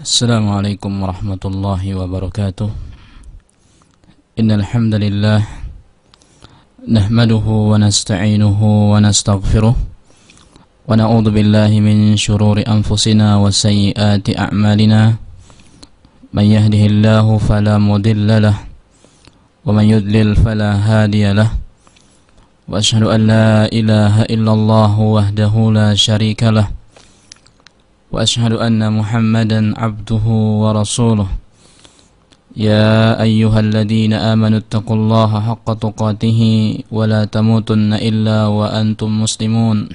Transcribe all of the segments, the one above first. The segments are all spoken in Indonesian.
Assalamualaikum warahmatullahi wabarakatuh. Innal hamdalillah nahmaduhu wa nasta'inuhu wa nastaghfiruh wa na'udzu billahi min shururi anfusina wa sayyiati a'malina. Man yahdihillahu fala mudilla lahu wa man yudlil fala hadiya lahu. Wa asyhadu an la ilaha illallah wahdahu la syarika lahu. Wa asyhadu anna Muhammadan abduhu wa rasuluh. Ya ayyuhalladzina amanu taqullaha haqqa tuqatih wa la tamutunna illa wa antum muslimun.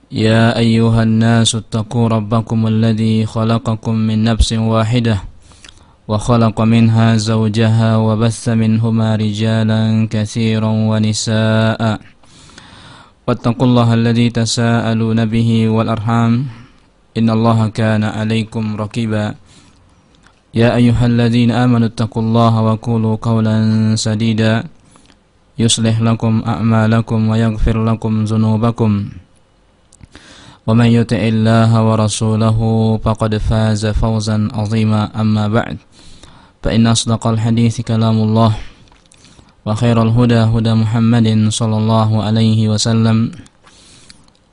Ya ayyuhan nasu taqu rabbakum alladzi khalaqakum min nafsin wahidah wa khalaqa minha zawjaha wa bassa minhuma rijalan katsiran wa nisaa'a. Wattaqullaha alladzi tasaaluna bihi wal arham. Innallaha kana 'alaikum raqiba. Ya ayyuhalladzina amanu taqullaha wa qulu qawlan sadida yuslih lakum a'malakum wa yaghfir lakum dzunubakum. Wa man yuti'illaha wa rasulahu faqad faza fawzan 'azima. Amma ba'd. Fa inna asdaqal hadithi kalamullah wa khairal huda huda Muhammadin sallallahu alaihi wasallam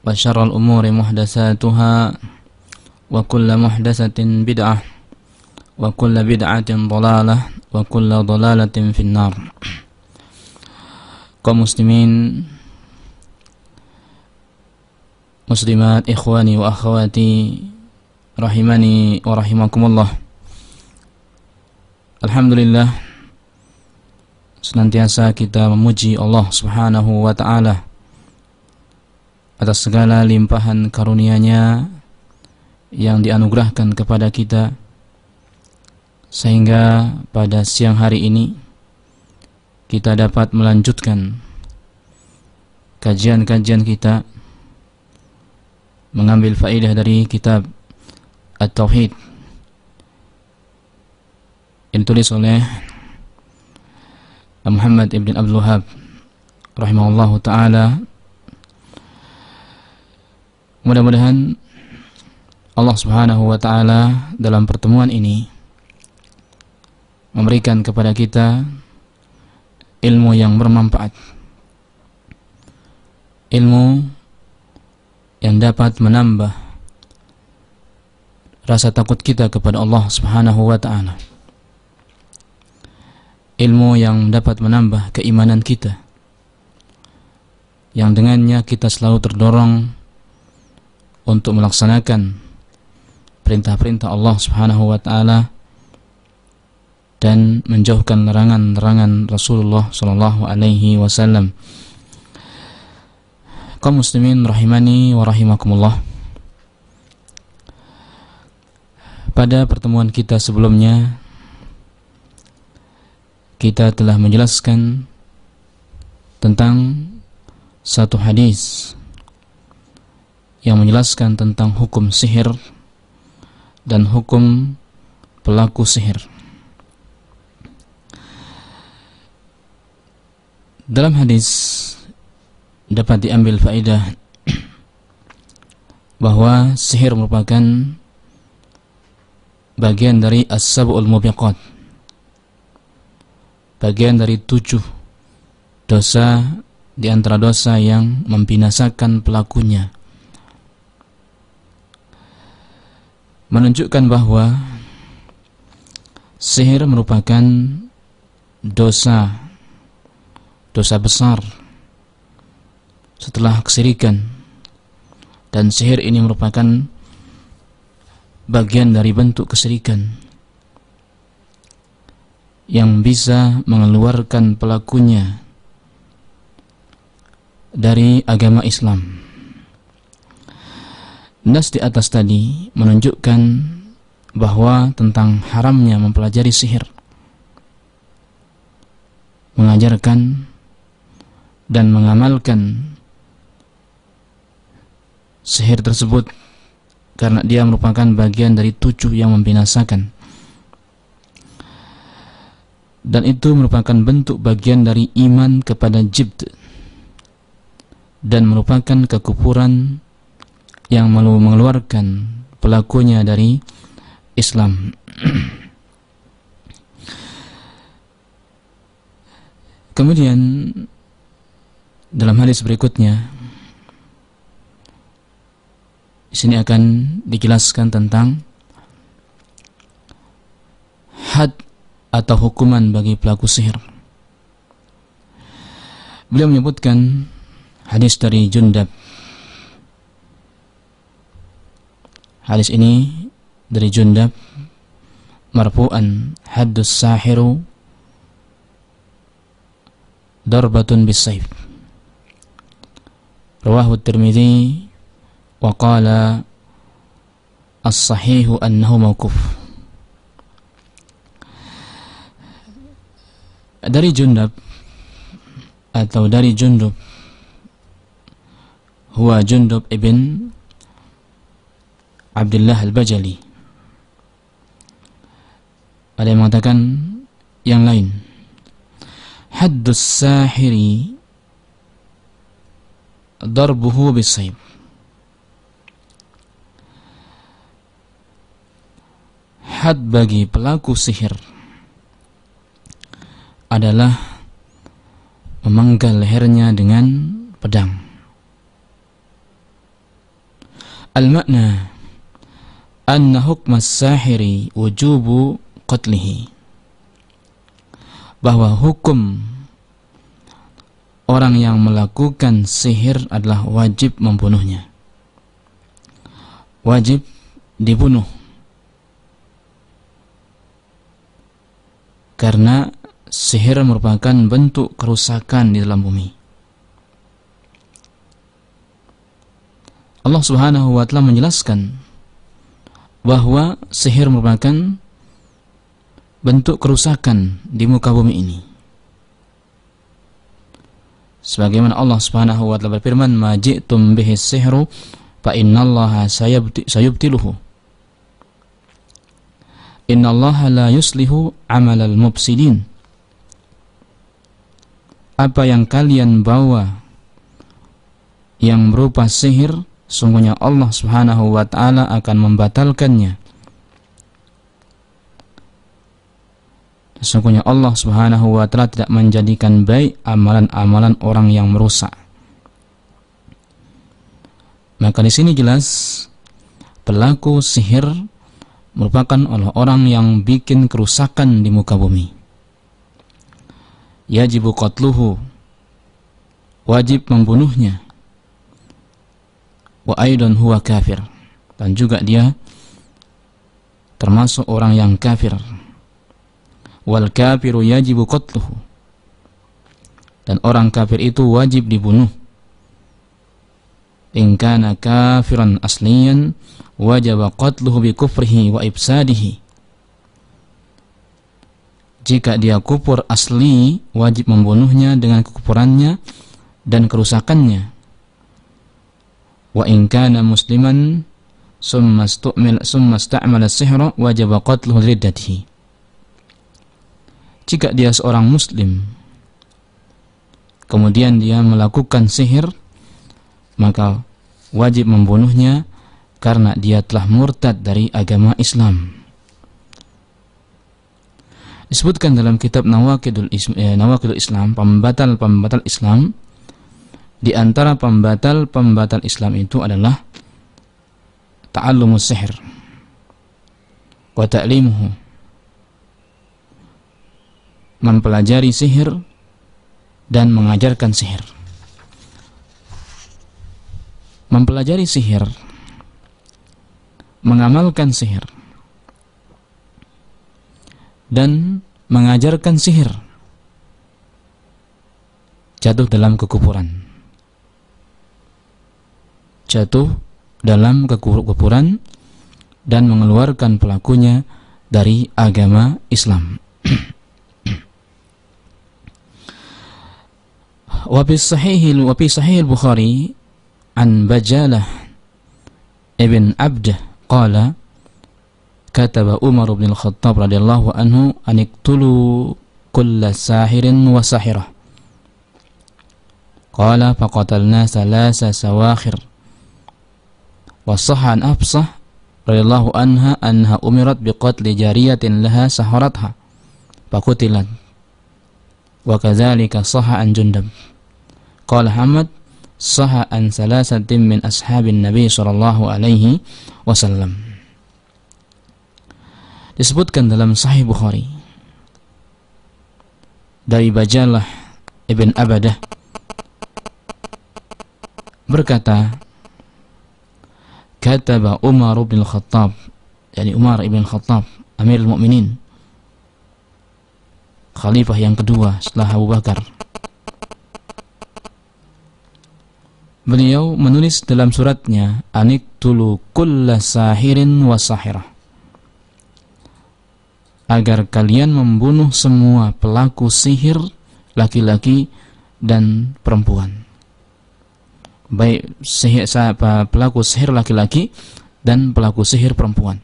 wa syarrul umuri muhdatsatuha wa kullu muhdatsatin bid'ah wa kullu bid'atin dhalalah wa kullu dhalalatin finnar. Kaum muslimin muslimat, ikhwani wa akhwati rahimani wa rahimakumullah. Alhamdulillah, senantiasa kita memuji Allah Subhanahu wa ta'ala atas segala limpahan karunia-Nya yang dianugerahkan kepada kita, sehingga pada siang hari ini kita dapat melanjutkan kajian-kajian kita, mengambil faedah dari kitab At-Tauhid yang ditulis oleh Muhammad ibn Abdul Wahhab rahimahullahu ta'ala. Mudah-mudahan Allah Subhanahu wa ta'ala dalam pertemuan ini memberikan kepada kita ilmu yang bermanfaat, ilmu yang dapat menambah rasa takut kita kepada Allah Subhanahu wa ta'ala, ilmu yang dapat menambah keimanan kita, yang dengannya kita selalu terdorong untuk melaksanakan perintah-perintah Allah Subhanahu wa ta'ala dan menjauhkan larangan-larangan Rasulullah sallallahu alaihi wasallam. Kaum muslimin rahimani wa rahimakumullah. Pada pertemuan kita sebelumnya kita telah menjelaskan tentang satu hadis yang menjelaskan tentang hukum sihir dan hukum pelaku sihir. Dalam hadis dapat diambil faedah bahwa sihir merupakan bagian dari as-sab'ul mubiqat, bagian dari 7 dosa di antara dosa yang membinasakan pelakunya, menunjukkan bahwa sihir merupakan dosa besar setelah kesyirikan, dan sihir ini merupakan bagian dari bentuk kesyirikan yang bisa mengeluarkan pelakunya dari agama Islam. Nas di atas tadi menunjukkan bahwa tentang haramnya mempelajari sihir, mengajarkan dan mengamalkan sihir tersebut, karena dia merupakan bagian dari 7 yang membinasakan, dan itu merupakan bentuk bagian dari iman kepada jibt dan merupakan kekufuran yang mengeluarkan pelakunya dari Islam. Kemudian dalam hadis berikutnya di sini akan dijelaskan tentang had atau hukuman bagi pelaku sihir. Beliau menyebutkan hadis dari Jundab. Hadis ini dari Jundab marfu'an, haddus sahiru darbatun bisayf. Rawahu Tirmidzi wa qala as-sahihu annahu mauquf. Dari Jundab atau dari Jundub, huwa Jundub ibn Abdullah al-Bajali. Ada yang mengatakan yang lain. Haddus sahiri darbuhu bisayf. Had bagi pelaku sihir adalah memenggal lehernya dengan pedang. Al-makna anna hukma as-sahiri wujubu qatlihi, bahwa hukum orang yang melakukan sihir adalah wajib membunuhnya, wajib dibunuh, karena sihir merupakan bentuk kerusakan di dalam bumi. Allah Subhanahu wa Ta'ala menjelaskan bahwa sihir merupakan bentuk kerusakan di muka bumi ini. Sebagaimana Allah Subhanahu wa Ta'ala berfirman, "Ma ji'tum bihi sihru fa innallaha sayubtiluhu. Innallaha la yuslihu amalal mufsidin." Apa yang kalian bawa yang berupa sihir, sungguhnya Allah Subhanahu wa Ta'ala akan membatalkannya. Sesungguhnya Allah Subhanahu wa Ta'ala tidak menjadikan baik amalan-amalan orang yang merusak. Maka di sini jelas pelaku sihir merupakan orang yang bikin kerusakan di muka bumi. Yajibu qatluhu, wajib membunuhnya. Wa aidan huwa kafir, dan juga dia termasuk orang yang kafir. Wal kafiru yajibu qatluhu, dan orang kafir itu wajib dibunuh. In kana kafiran asliyan wajaba qatluhu bi kufrihi wa ifsadihi. Jika dia kufur asli, wajib membunuhnya dengan kekufurannya dan kerusakannya. Wa in kana musliman summa ista'mala as-sihra wajaba qatluhu liddatihi. Jika dia seorang muslim kemudian dia melakukan sihir, maka wajib membunuhnya karena dia telah murtad dari agama Islam. Disebutkan dalam kitab Nawaqidul Islam, pembatal-pembatal Islam. Di antara pembatal-pembatal Islam itu adalah ta'allumus sihir wa ta'limuhu, mempelajari sihir dan mengajarkan sihir. Mempelajari sihir, mengamalkan sihir, dan mengajarkan sihir jatuh dalam kekufuran. Jatuh dalam kekufuran dan mengeluarkan pelakunya dari agama Islam. Wa fi sahih al-Bukhari an Bajalah ibn Abdah qala kataba Umar bin al-Khattab radhiyallahu anhu an iqtulu kulla sahirin wa sahirah. Qala faqatalna salasa sawakhir Wa sahha an Hafsah radhiyallahu anha umirat biqatli jariyatin laha saharatha faqutilat. Wa kadzalika sahha an Jundab. Qala Ahmad sahha an salasatin min ashabin Nabi sallallahu alaihi wasallam. Disebutkan dalam Sahih Bukhari dari Bajalah ibn Abadah berkata, kataba Umar bin Khattab, yani Umar ibn Khattab, Amirul Mukminin, khalifah yang kedua setelah Abu Bakar. Beliau menulis dalam suratnya, aniktulu kulla sahirin wa sahirah, agar kalian membunuh semua pelaku sihir laki-laki dan perempuan, baik pelaku sihir laki-laki dan pelaku sihir perempuan.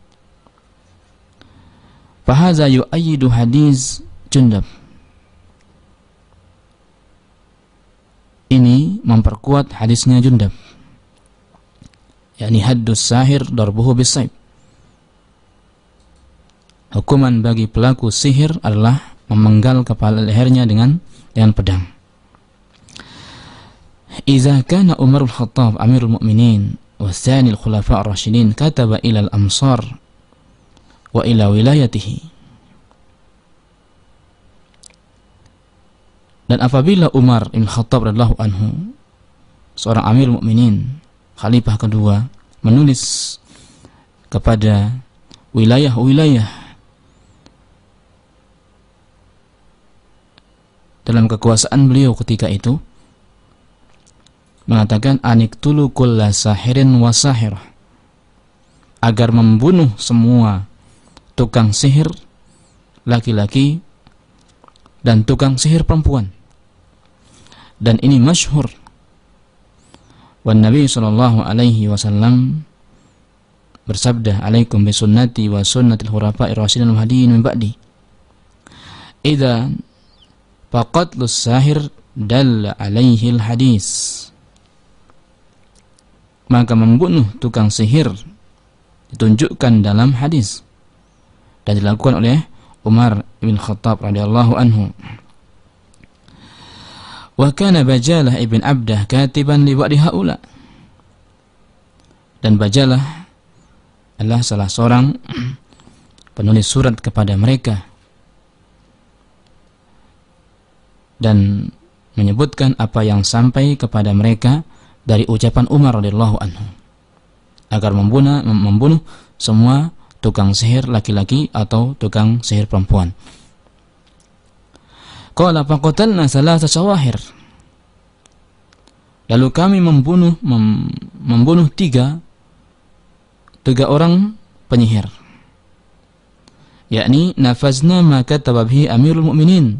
Fahaza yu'ayyidu hadis Jundab. Ini memperkuat hadisnya Jundab, yakni haddus sahir darbuhu bisayf. Hukuman bagi pelaku sihir adalah memenggal kepala lehernya dengan pedang. Idza kana Umar bin Khattab Amirul Mukminin wa tsani al-khulafa ar-rasyidin kataba ila al-amsar wa ila wilayatihi. Dan apabila Umar bin Khattab radhiyallahu anhu, seorang Amirul Mukminin, khalifah kedua, menulis kepada wilayah-wilayah dalam kekuasaan beliau ketika itu, mengatakan aniktulu kulla sahirin wa sahirah, agar membunuh semua tukang sihir laki-laki dan tukang sihir perempuan. Dan ini masyhur. Wan Nabi sallallahu alaihi wasallam bersabda, alaikum bisunnati wa sunnatil khulafa'ir rasyidin al-mahdiyyin min ba'di. Idza faqatlus sahir dalla alaihi al-hadis. Maka membunuh tukang sihir ditunjukkan dalam hadis dan dilakukan oleh Umar bin Khattab radhiyallahu anhu. Wa kana Bajalah ibn Abdah katiban li ba'di haula. Dan Bajalah adalah salah seorang penulis surat kepada mereka dan menyebutkan apa yang sampai kepada mereka dari ucapan Umar radhiyallahu anhu, agar membunuh semua tukang sihir laki-laki atau tukang sihir perempuan. Qala faqatalna salasa sawahir. Lalu kami membunuh tiga orang penyihir. Yakni nafazna ma kataba bihi Amirul Mukminin.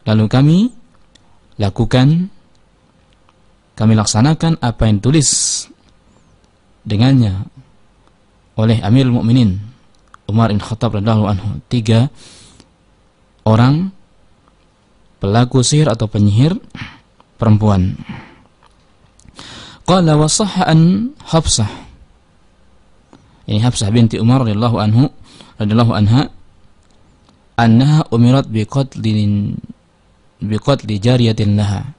Lalu kami laksanakan apa yang tulis dengannya oleh Amirul Mukminin Umar bin Khattab radhiyallahu anhu, 3 orang pelaku sihir atau penyihir perempuan. Qala wa sahha an Hafsah, ini Hafsah binti Umar radhiyallahu anha, annaha umirat biqatli jariyatin laha,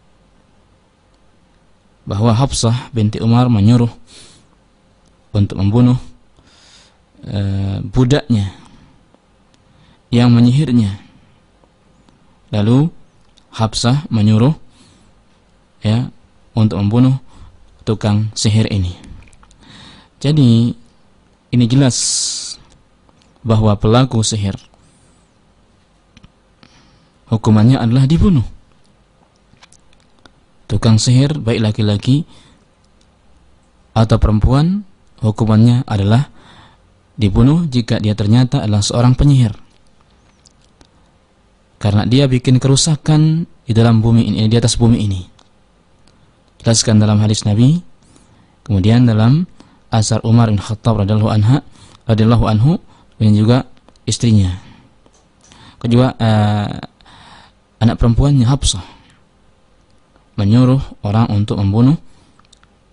bahwa Hafsah binti Umar menyuruh untuk membunuh budaknya yang menyihirnya. Lalu Hafsah menyuruh untuk membunuh tukang sihir ini. Jadi ini jelas bahwa pelaku sihir hukumannya adalah dibunuh. Tukang sihir baik laki-laki atau perempuan, hukumannya adalah dibunuh jika dia ternyata adalah seorang penyihir, karena dia bikin kerusakan di dalam bumi ini, di atas bumi ini. Jelaskan dalam hadis Nabi, kemudian dalam asar Umar bin Khattab radhiyallahu anhu dan juga istrinya. Kedua anak perempuannya Hafsah. menyuruh orang untuk membunuh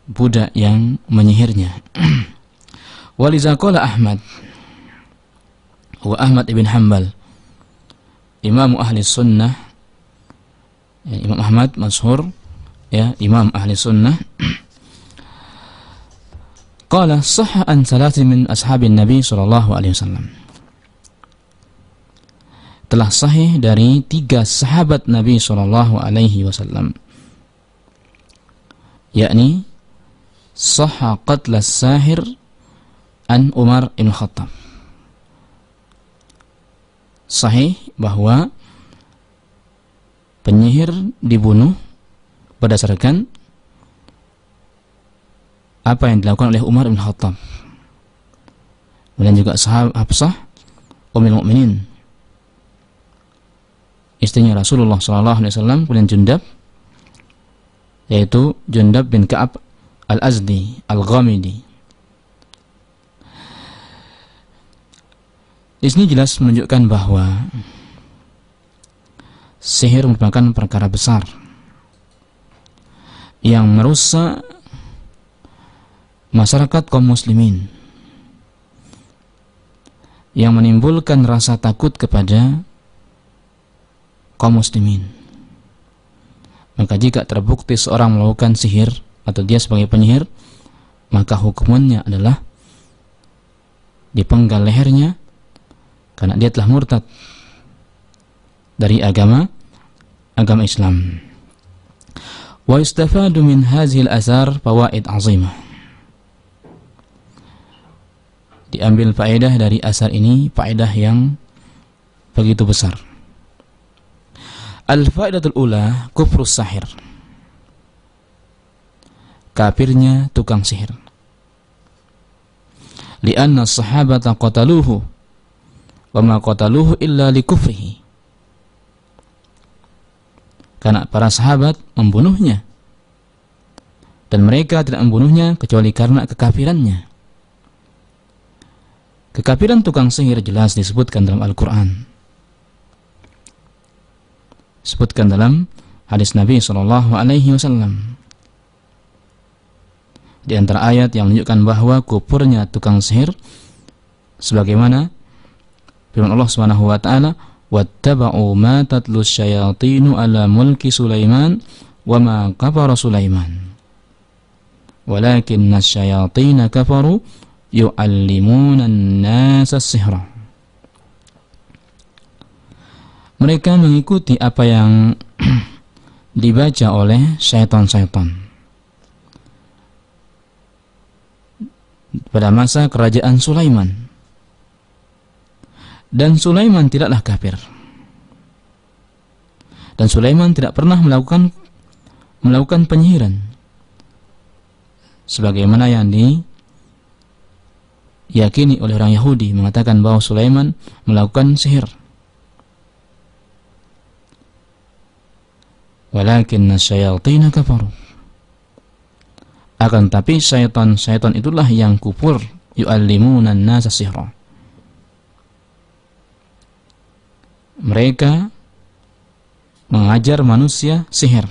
budak yang menyihirnya. Waliza qala Ahmad wa Ahmad ibn Hanbal, Imam ahli sunnah, ya, Imam Ahmad masyhur, ya, Imam ahli sunnah. Qala sahha an salasin min ashabin Nabi sallallahu alaihi wasallam. Telah sahih dari 3 sahabat Nabi sallallahu alaihi wasallam, yakni sahha qatl as-sahir an Umar ibn Khattab. Sahih bahwa penyihir dibunuh berdasarkan apa yang dilakukan oleh Umar bin Khattab. Kemudian juga sahabat Hafsah Ummul Mukminin, istrinya Rasulullah SAW, kemudian Jundab, yaitu Jundab bin Ka'ab Al-Azdi Al-Ghamidi. Di sini jelas menunjukkan bahwa sihir merupakan perkara besar yang merusak masyarakat kaum muslimin, yang menimbulkan rasa takut kepada kaum muslimin. Maka jika terbukti seorang melakukan sihir atau dia sebagai penyihir, maka hukumannya adalah dipenggal lehernya, karena dia telah murtad dari agama Islam. Wa istafadu min hadhil azar fawaid azimah. Diambil faedah dari asar ini, faedah yang begitu besar. Al-faedatul ula kufrus sahir, kafirnya tukang sihir. Lianna sahabata qataluhu wa ma qataluhu illa likufrihi, karena para sahabat membunuhnya dan mereka tidak membunuhnya kecuali karena kekafirannya. Kekafiran tukang sihir jelas disebutkan dalam Al-Quran, disebutkan dalam hadis Nabi SAW. Di antara ayat yang menunjukkan bahwa kufurnya tukang sihir, sebagaimana firman Allah Subhanahu wa taala, wattaba'u ma tatlu syayatinu ala mulki Sulaiman wa ma kafara Sulaiman walakinna syayatina kafaru yu'allimuna an-nasa as-sihra. Mereka mengikuti apa yang dibaca oleh syaitan-syaitan pada masa kerajaan Sulaiman. Dan Sulaiman tidaklah kafir. Dan Sulaiman tidak pernah melakukan penyihiran, sebagaimana yang diyakini oleh orang Yahudi, mengatakan bahwa Sulaiman melakukan sihir. Walakinna syayatina kafaru, akan tapi syaitan itulah yang kufur, yu'allimuna an-nasa sihra. Mereka mengajar manusia sihir.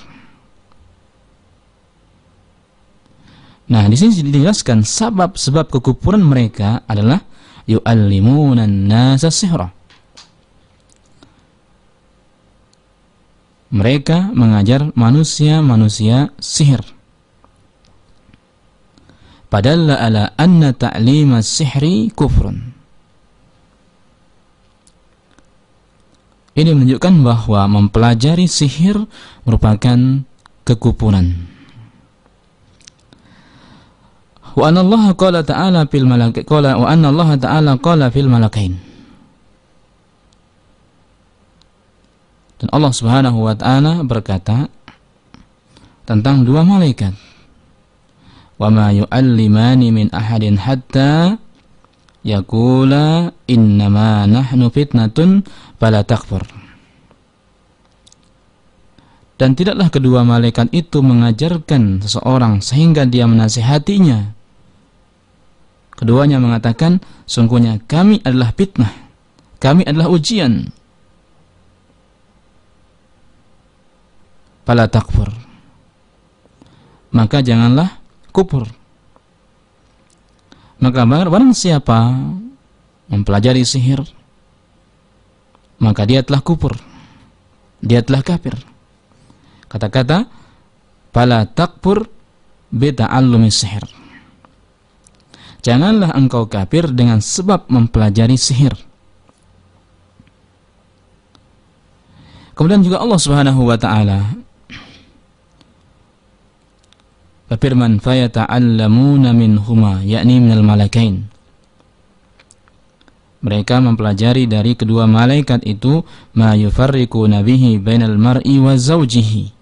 Nah, di sini dijelaskan sebab kekufuran mereka adalah yu'allimuna an-nasa sihra. Mereka mengajar manusia sihir. Padalla ala anna ta'lima sihri kufrun. Ini menunjukkan bahwa mempelajari sihir merupakan kekufuran. Wa anna Allah qala ta'ala fil malakain, wa anna Allah ta'ala qala fil malakain. Dan Allah Subhanahu wa taala berkata tentang 2 malaikat, wa ma yu'allimani min ahadin hatta yaqula innama nahnu fitnatun fala takfur. Dan tidaklah kedua malaikat itu mengajarkan seseorang sehingga dia menasihatinya. Keduanya mengatakan, sungguhnya kami adalah fitnah, kami adalah ujian. Fala takfur, maka janganlah kufur. Maka barang siapa mempelajari sihir, maka dia telah kufur, dia telah kafir. Kata-kata fala takfur bita'allumi sihir. Janganlah engkau kafir dengan sebab mempelajari sihir. Kemudian juga Allah Subhanahu wa taala berfirman, fayata'allamuna minhuma, yakni minal malakain. Mereka mempelajari dari kedua malaikat itu ma yufarriquna bihi bainal mar'i wa zawjihi,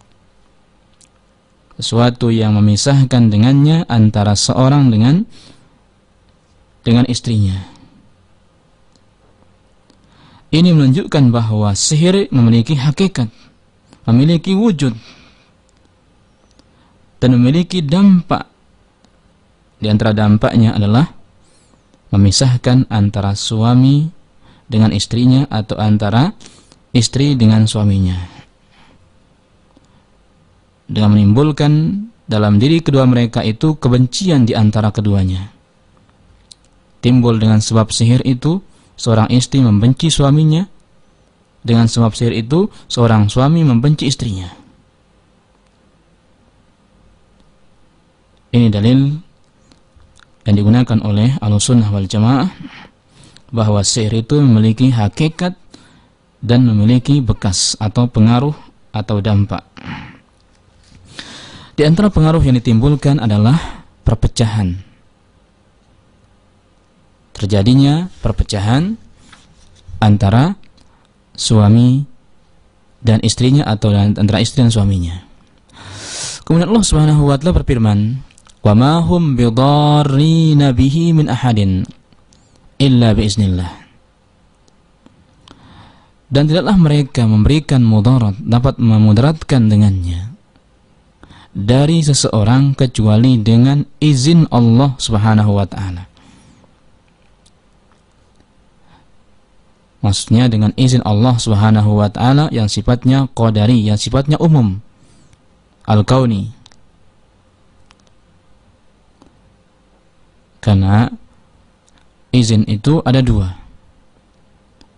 sesuatu yang memisahkan dengannya antara seorang dengan istrinya. Ini menunjukkan bahwa sihir memiliki hakikat, memiliki wujud, dan memiliki dampak. Di antara dampaknya adalah memisahkan antara suami dengan istrinya atau antara istri dengan suaminya, dengan menimbulkan dalam diri kedua mereka itu kebencian di antara keduanya. Timbul dengan sebab sihir itu, seorang istri membenci suaminya, dengan sebab sihir itu seorang suami membenci istrinya. Ini dalil yang digunakan oleh Ahlussunnah wal Jamaah bahwa sihir itu memiliki hakikat dan memiliki bekas atau pengaruh atau dampak. Di antara pengaruh yang ditimbulkan adalah perpecahan. Terjadinya perpecahan antara suami dan istrinya atau antara istri dan suaminya. Kemudian Allah Subhanahu wa taala berfirman, "Wa ma hum bidarrina bihi min ahadin illa biiznillah." Dan tidaklah mereka memberikan mudarat, dapat memudaratkan dengannya dari seseorang kecuali dengan izin Allah Subhanahu wa taala. Maksudnya dengan izin Allah Subhanahu wa taala yang sifatnya qadari, yang sifatnya umum, al-kauni. Karena izin itu ada dua.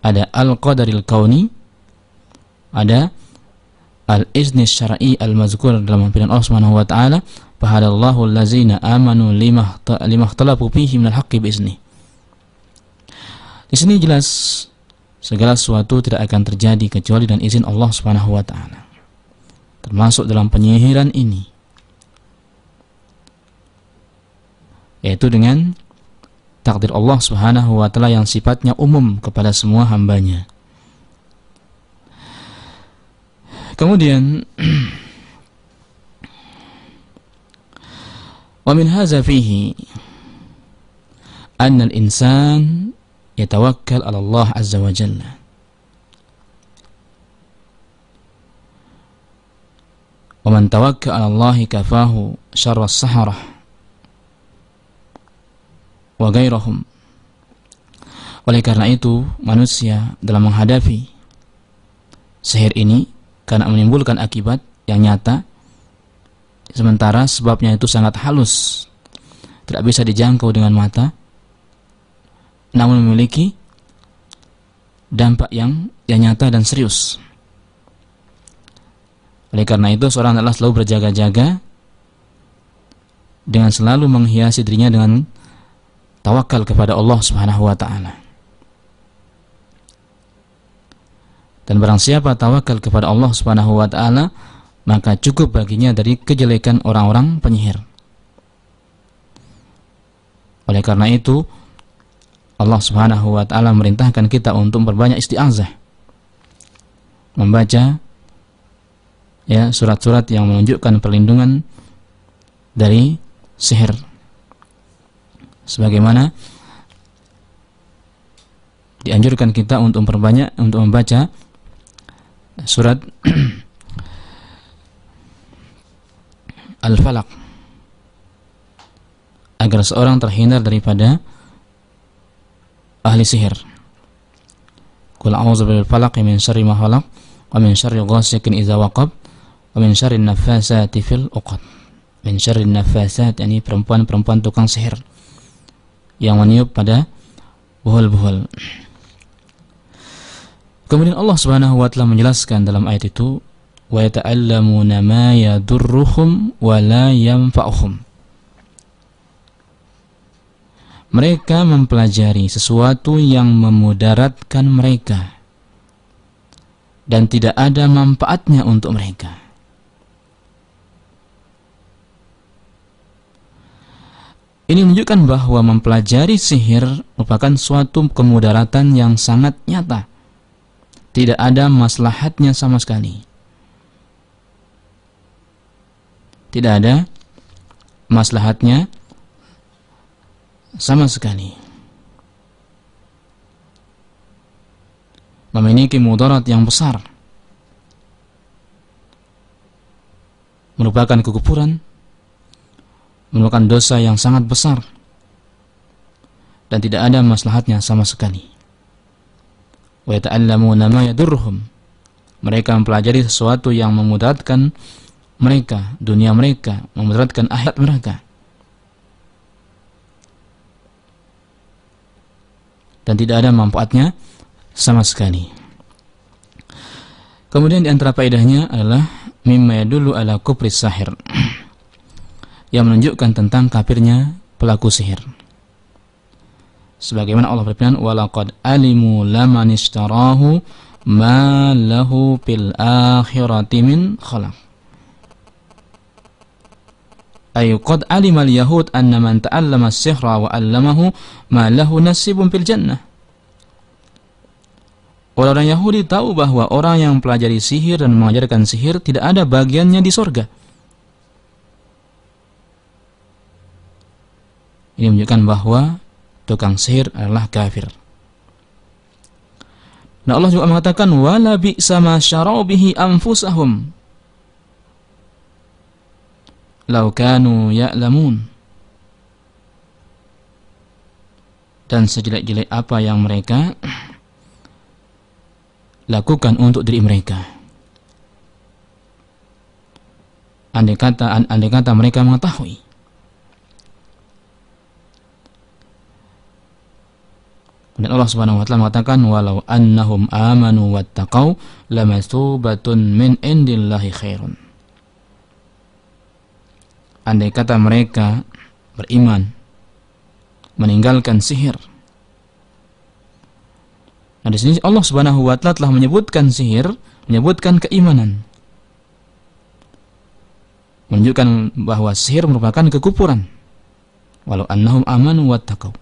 Ada al-qadaril kauni, ada al-izni syar'i al-mazkur dalam firman Allah Subhanahu wa taala, fahadallahu allazina amanu lima ikhtalafu fihi minal haqqi biizni. Di sini jelas segala sesuatu tidak akan terjadi kecuali dengan izin Allah Subhanahu wa taala. Termasuk dalam penyihiran ini, yaitu dengan takdir Allah Subhanahu wa taala yang sifatnya umum kepada semua hambanya. Kemudian wa min hadza fihi anna al-insan yatawakkal 'ala Allah azza wa jalla. Wa man tawakkala 'ala Allah kafahu syarra as-saharah wa ghairahum. Oleh karena itu, manusia dalam menghadapi sihir ini karena menimbulkan akibat yang nyata, sementara sebabnya itu sangat halus, tidak bisa dijangkau dengan mata, namun memiliki dampak yang nyata dan serius. Oleh karena itu, seorang adalah selalu berjaga-jaga dengan selalu menghiasi dirinya dengan tawakal kepada Allah Subhanahu wa taala. Dan barang siapa tawakal kepada Allah Subhanahu wa taala, maka cukup baginya dari kejelekan orang-orang penyihir. Oleh karena itu, Allah Subhanahu wa taala merintahkan kita untuk berbanyak isti'azah, membaca surat-surat yang menunjukkan perlindungan dari sihir, sebagaimana dianjurkan kita untuk membaca surat Al-Falaq agar seorang terhindar daripada ahli sihir. Qul a'udzu birabbil falaq min syarri ma khalaq wa min syarri ghasiqin idza waqab wa min syarri naffasati fil 'uqad. min syarrin nafasat, yakni perempuan-perempuan tukang sihir yang meniup pada buhul-buhul. Kemudian Allah Subhanahu wa taala menjelaskan dalam ayat itu, wa yata'allamuna ma yadurruhum wa la yanfa'uhum. Mereka mempelajari sesuatu yang memudaratkan mereka dan tidak ada manfaatnya untuk mereka. Ini menunjukkan bahwa mempelajari sihir merupakan suatu kemudaratan yang sangat nyata. Tidak ada maslahatnya sama sekali. Tidak ada maslahatnya sama sekali. Memiliki mudarat yang besar, merupakan kekufuran, merupakan dosa yang sangat besar, dan tidak ada maslahatnya sama sekali. Wa yata'allamuna ma yadurruhum. Mereka mempelajari sesuatu yang memudaratkan mereka, dunia mereka, memudaratkan akhirat mereka, dan tidak ada manfaatnya sama sekali. Kemudian di antara faedahnya adalah mimma yadullu ala kufri sahir, yang menunjukkan tentang kafirnya pelaku sihir. Sebagaimana Allah berfirman, walaqad alimu laman ishtarahu ma lahu fil akhirati min khalaq. Ay qad alima al-yahud anna man ta'allama as-sihra wa 'allamahu ma lahu nasibun fil jannah. Orang Yahudi tahu bahwa orang yang mempelajari sihir dan mengajarkan sihir tidak ada bagiannya di surga. Ini menunjukkan bahwa tukang sihir adalah kafir. Nah, Allah juga mengatakan wala bi'sa ma syara'u bihi anfusahum law kanu ya'lamun. Dan sejelek-jelek apa yang mereka lakukan untuk diri mereka, andai kata mereka mengetahui. Dan Allah Subhanahu wa taala mengatakan walau annahum amanu wattaqau lamatsubatun min indillahi khairun. Andai kata mereka beriman, meninggalkan sihir. Nah, di sini Allah Subhanahu wa taala telah menyebutkan sihir, menyebutkan keimanan, menunjukkan bahwa sihir merupakan kekufuran. Walau annahum amanu wattaqau.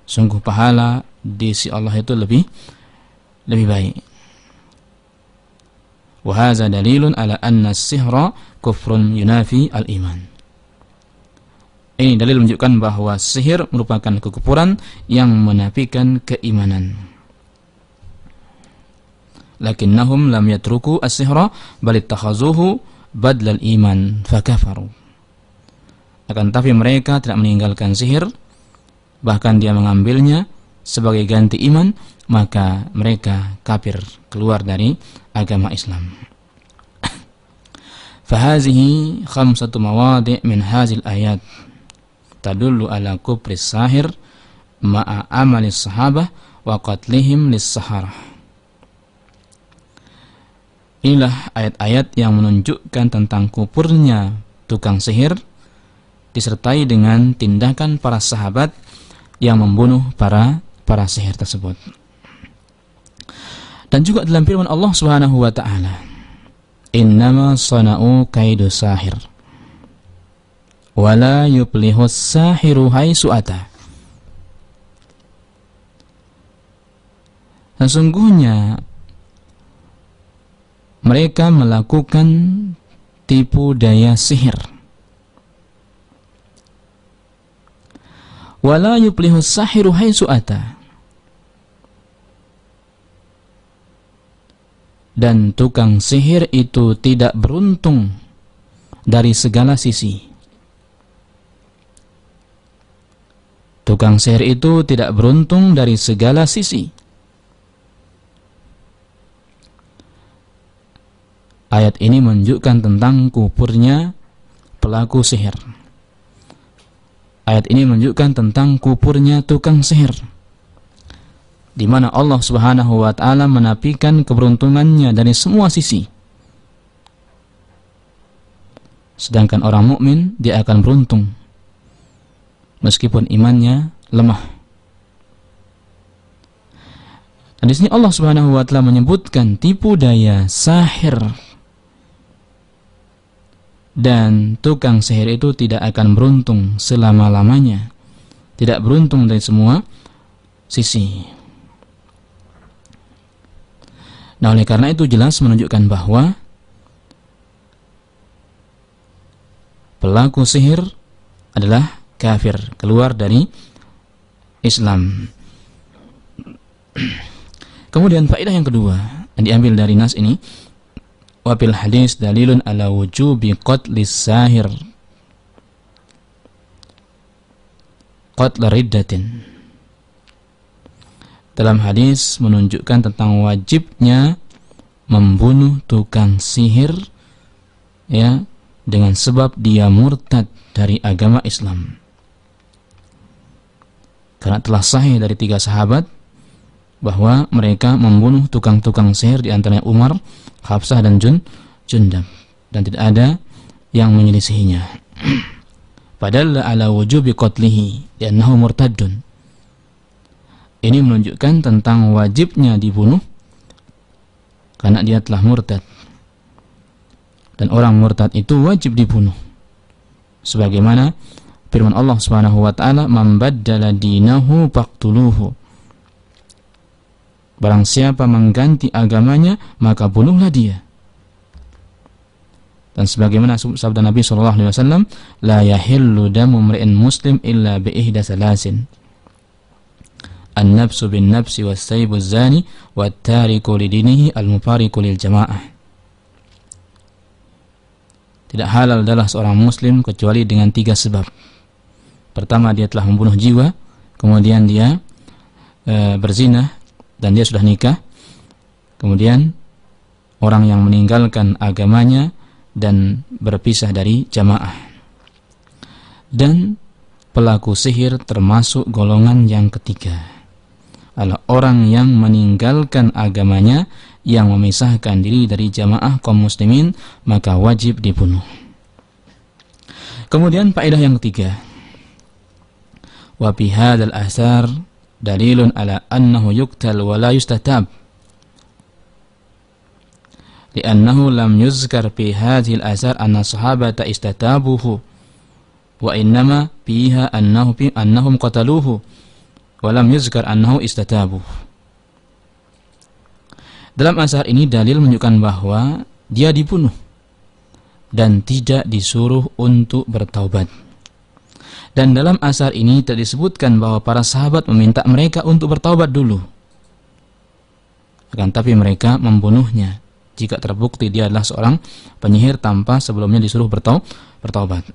Sungguh pahala di sisi Allah itu lebih baik. Wa hadza dalilun ala anna as-sihra kufrun yunafi al-iman. Ini dalil menunjukkan bahwa sihir merupakan kekufuran yang menafikan keimanan. Lakinnahum lam yatruku as-sihra bal ittakhazuhu badlal iman fakafaru. Akan tapi mereka tidak meninggalkan sihir, bahkan dia mengambilnya sebagai ganti iman, maka mereka kafir, keluar dari agama Islam. Fahazihi khamsatu mawadi' min hazil ayat tadullu ala kufri sahir ma'a amalis sahabah wa qatlihim lis-saharah. Inilah ayat-ayat yang menunjukkan tentang kufurnya tukang sihir disertai dengan tindakan para sahabat yang membunuh para sihir tersebut. Dan juga dalam firman Allah Subhanahu wa taala, innama sana'u kaidu sahir wala yuflihus sahiru haitsu ata. Sesungguhnya mereka melakukan tipu daya sihir. Wala yuflihus sahiru haitsu ata. Dan tukang sihir itu tidak beruntung dari segala sisi. Tukang sihir itu tidak beruntung dari segala sisi. Ayat ini menunjukkan tentang kufurnya pelaku sihir. Ayat ini menunjukkan tentang kufurnya tukang sihir, di mana Allah Subhanahu wa taala menafikan keberuntungannya dari semua sisi. Sedangkan orang mukmin dia akan beruntung meskipun imannya lemah. Dan di sini Allah Subhanahu wa taala menyebutkan tipu daya sahir dan tukang sihir itu tidak akan beruntung selama-lamanya. Tidak beruntung dari semua sisi. Nah, oleh karena itu jelas menunjukkan bahwa pelaku sihir adalah kafir, keluar dari Islam. Kemudian faedah yang kedua yang diambil dari nas ini, wa fil hadis dalilun ala wujubi qatlis sahir qatl riddatin. Dalam hadis menunjukkan tentang wajibnya membunuh tukang sihir, ya, dengan sebab dia murtad dari agama Islam. Karena telah sahih dari 3 sahabat bahwa mereka membunuh tukang-tukang sihir, di antaranya Umar, Hafsah dan Jundab, dan tidak ada yang menyelisihinya. Padahal ala wujubi qatlihi li'annahu murtaddun. Ini menunjukkan tentang wajibnya dibunuh karena dia telah murtad. Dan orang murtad itu wajib dibunuh. Sebagaimana firman Allah Subhanahu wa taala, "Man baddala dinahu faqtuluhu." Barang siapa mengganti agamanya, maka bunuhlah dia. Dan sebagaimana sabda Nabi SAW, la yahillu damu mri'in muslim illa bi ihda salasin, an-nafsu bin nafsi was-sayyibu zani wat-tariku lidinihi al-mufariqu lil jamaah. Tidak halal adalah seorang muslim kecuali dengan 3 sebab. Pertama, dia telah membunuh jiwa. Kemudian dia berzina dan dia sudah nikah. Kemudian orang yang meninggalkan agamanya dan berpisah dari jamaah. Dan pelaku sihir termasuk golongan yang ketiga, adalah orang yang meninggalkan agamanya, yang memisahkan diri dari jamaah kaum muslimin, maka wajib dibunuh. Kemudian faedah yang ketiga, wa bi hadzal athar dalilun ala annahu yuqtal wa la yustatab, li'annahu lam yuzkar fi hadhil athar anna sahabata istatabuhu wa innama fiha annahum qataluhu wa lam yuzkar annahu istatabuhu. Dalam asar ini dalil menunjukkan bahwa dia dibunuh dan tidak disuruh untuk bertaubat. Dan dalam asar ini tidak disebutkan bahwa para sahabat meminta mereka untuk bertaubat dulu. Akan tapi mereka membunuhnya jika terbukti dia adalah seorang penyihir tanpa sebelumnya disuruh bertaubat.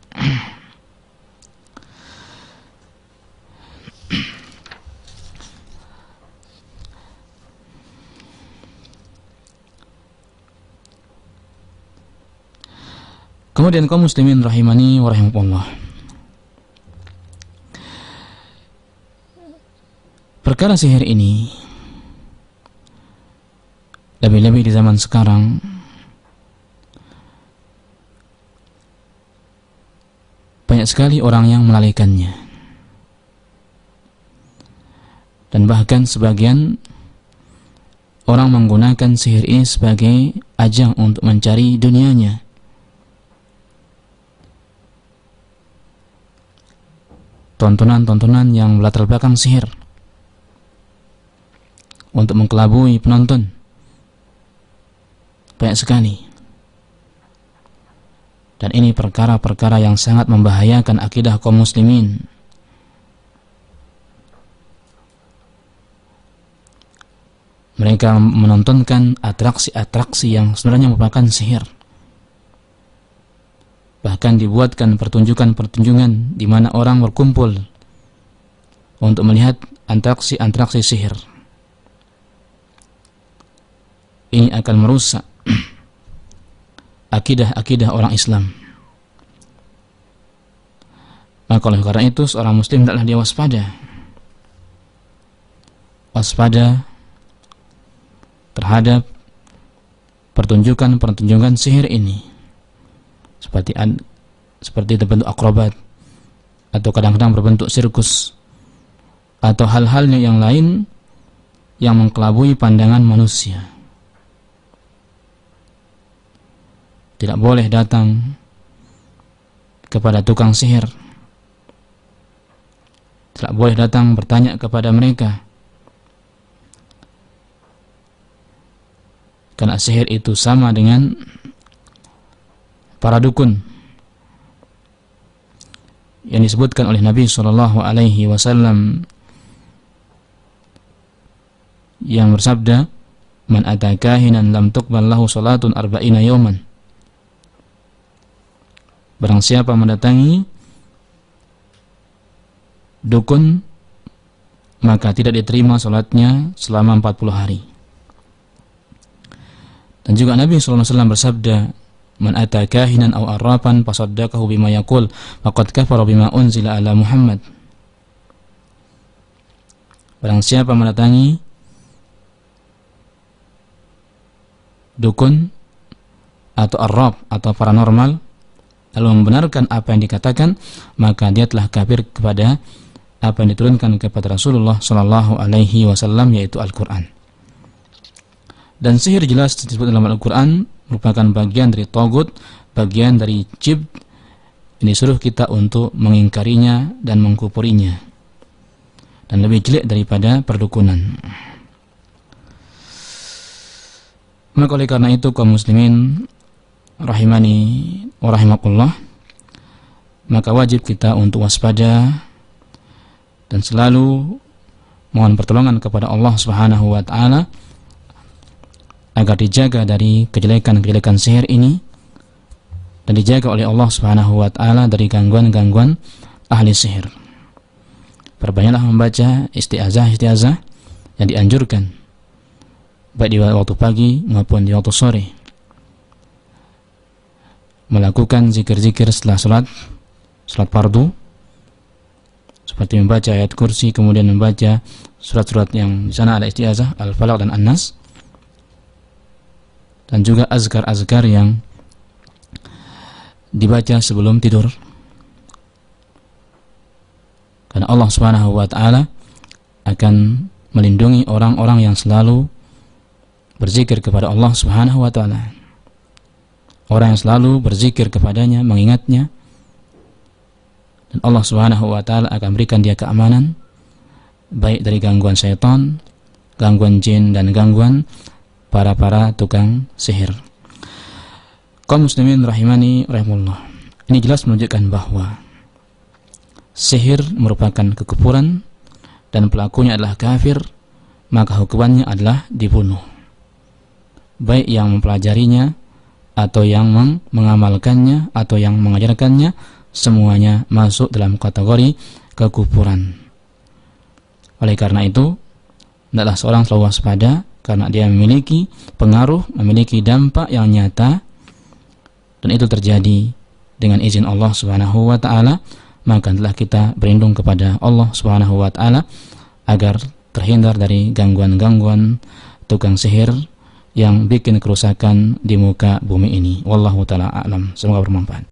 Kemudian kaum muslimin rahimani wa rahimakumullah, perkara sihir ini lebih-lebih di zaman sekarang banyak sekali orang yang melalaikannya, dan bahkan sebagian orang menggunakan sihir ini sebagai ajang untuk mencari dunianya. Tontonan-tontonan yang berlatar belakang sihir untuk mengkelabui penonton banyak sekali. Dan ini perkara-perkara yang sangat membahayakan akidah kaum muslimin. Mereka menontonkan atraksi-atraksi yang sebenarnya merupakan sihir. Bahkan dibuatkan pertunjukan-pertunjukan di mana orang berkumpul untuk melihat atraksi-atraksi sihir. Ini akan merusak akidah-akidah orang Islam. Maka oleh karena itu seorang muslim hendaklah dia waspada terhadap pertunjukan sihir ini, seperti berbentuk akrobat, atau kadang-kadang berbentuk sirkus, atau hal-halnya yang lain yang mengkelabui pandangan manusia. Tidak boleh datang kepada tukang sihir, tidak boleh datang bertanya kepada mereka, karena sihir itu sama dengan para dukun yang disebutkan oleh Nabi SAW yang bersabda, "Man ata kahinan lam tuqbal lahu salatun arba'ina yawman." Barang siapa mendatangi dukun, maka tidak diterima salatnya selama 40 hari. Dan juga Nabi SAW bersabda, "Man ata kahinan aw arrafan fasaddaqahu bima yaqul faqad kafara bima unzila ala Muhammad." Barang siapa mendatangi dukun atau arraf atau paranormal lalu membenarkan apa yang dikatakan, maka dia telah kafir kepada apa yang diturunkan kepada Rasulullah SAW, yaitu Al-Quran. Dan sihir jelas disebut dalam Al-Quran merupakan bagian dari tagut, bagian dari jibt, ini suruh kita untuk mengingkarinya dan mengkufurinya, dan lebih jelek daripada perdukunan. Maka oleh karena itu kaum muslimin rahimani wa rahimakumullah, maka wajib kita untuk waspada dan selalu mohon pertolongan kepada Allah Subhanahu wa taala agar dijaga dari kejelekan-kejelekan sihir ini dan dijaga oleh Allah Subhanahu wa taala dari gangguan-gangguan ahli sihir. Perbanyaklah membaca isti'azah yang dianjurkan baik di waktu pagi maupun di waktu sore. Melakukan zikir-zikir setelah salat fardu, seperti membaca ayat kursi, kemudian membaca surat-surat yang di sana ada isti'azah, Al-Falaq dan An-Nas, dan juga azkar-azkar yang dibaca sebelum tidur. Karena Allah Subhanahu wa taala akan melindungi orang-orang yang selalu berzikir kepada Allah Subhanahu wa taala. Orang yang selalu berzikir kepadanya, mengingatnya, dan Allah Subhanahu wa taala akan berikan dia keamanan baik dari gangguan syaitan, gangguan jin, dan gangguan para tukang sihir. Kaum muslimin rahimani rahimullah, ini jelas menunjukkan bahwa sihir merupakan kekufuran dan pelakunya adalah kafir, maka hukumannya adalah dibunuh. Baik yang mempelajarinya atau yang mengamalkannya atau yang mengajarkannya, semuanya masuk dalam kategori kekufuran. Oleh karena itu, hendaklah seorang selalu waspada, karena dia memiliki pengaruh, memiliki dampak yang nyata, dan itu terjadi dengan izin Allah Subhanahu wa taala. Maka hendaklah kita berlindung kepada Allah Subhanahu wa taala agar terhindar dari gangguan-gangguan tukang sihir yang bikin kerusakan di muka bumi ini. Wallahu taala a'lam. Semoga bermanfaat.